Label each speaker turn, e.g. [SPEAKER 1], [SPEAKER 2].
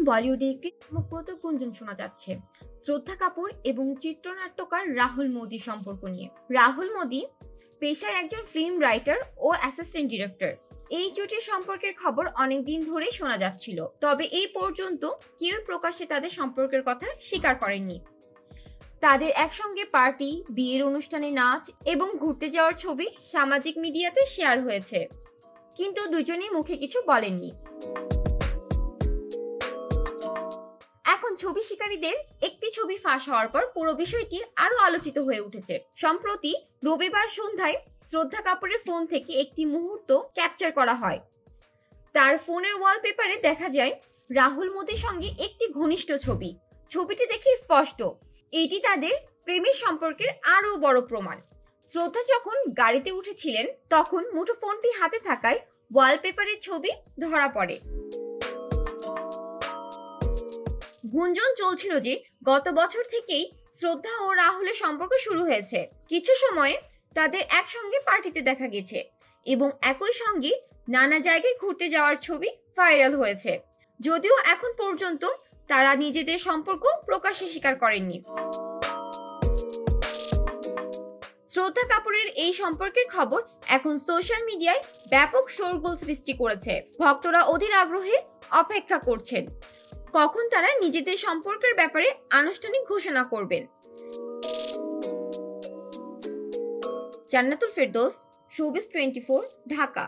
[SPEAKER 1] বলিউডে একটি চমকপ্রদ গুঞ্জন শোনা যাচ্ছে শ্রদ্ধা কাপুর এবং চিত্রনাট্যকার রাহুল মোদি সম্পর্ক নিয়ে। রাহুল মোদি পেশায় একজন ফিল্ম রাইটার ও অ্যাসিস্ট্যান্ট ডিরেক্টর। এই জুটির সম্পর্কের খবর অনেকদিন ধরেই শোনা যাচ্ছিল, তবে এই পর্যন্ত কেউ প্রকাশ্যে তাদের সম্পর্কের কথা স্বীকার করেননি। তাদের একসঙ্গে পার্টি, বিয়ের অনুষ্ঠানে নাচ এবং ঘুরতে যাওয়ার ছবি সামাজিক মিডিয়াতে শেয়ার হয়েছে, কিন্তু দুজনেই মুখে কিছু বলেননি। এখন ছবি শিকারীদের একটি ছবি ফাঁস হওয়ার পর পুরো বিষয়টি আরো আলোচিত হয়ে উঠেছে। সম্প্রতি রবিবার সন্ধ্যায় শ্রদ্ধা কাপুরের ফোন থেকে একটি মুহূর্ত ক্যাপচার করা হয়। তার ফোনের ওয়ালপেপারে দেখা যায় রাহুল মোদির সঙ্গে একটি ঘনিষ্ঠ ছবি। ছবিটি দেখে স্পষ্ট এটি তাদের প্রেমের সম্পর্কের আরো বড় প্রমাণ। শ্রদ্ধা যখন গাড়িতে উঠেছিলেন তখন মুঠোফোনটি হাতে থাকায় ওয়ালপেপারের ছবি ধরা পড়ে। গুঞ্জন চলছিল যে গত বছর থেকেই শ্রদ্ধা ও রাহুলের সম্পর্ক শুরু হয়েছে। কিছু সময়ে তাদের একসঙ্গে পার্টিতে দেখা গেছে এবং একই সঙ্গে নানা জায়গায় ঘুরতে যাওয়ার ছবি ভাইরাল হয়েছে, যদিও এখন পর্যন্ত তারা নিজেদের সম্পর্ক প্রকাশ্যে স্বীকার করেননি। শ্রদ্ধা কাপুরের এই সম্পর্কের খবর এখন সোশ্যাল মিডিয়ায় ব্যাপক শোরগোল সৃষ্টি করেছে। ভক্তরা অধীর আগ্রহে অপেক্ষা করছেন কখন তারা নিজেদের সম্পর্কের ব্যাপারে আনুষ্ঠানিক ঘোষণা করবেন। জান্নাতুল ফেরদৌস, শোবিজ 24, ঢাকা।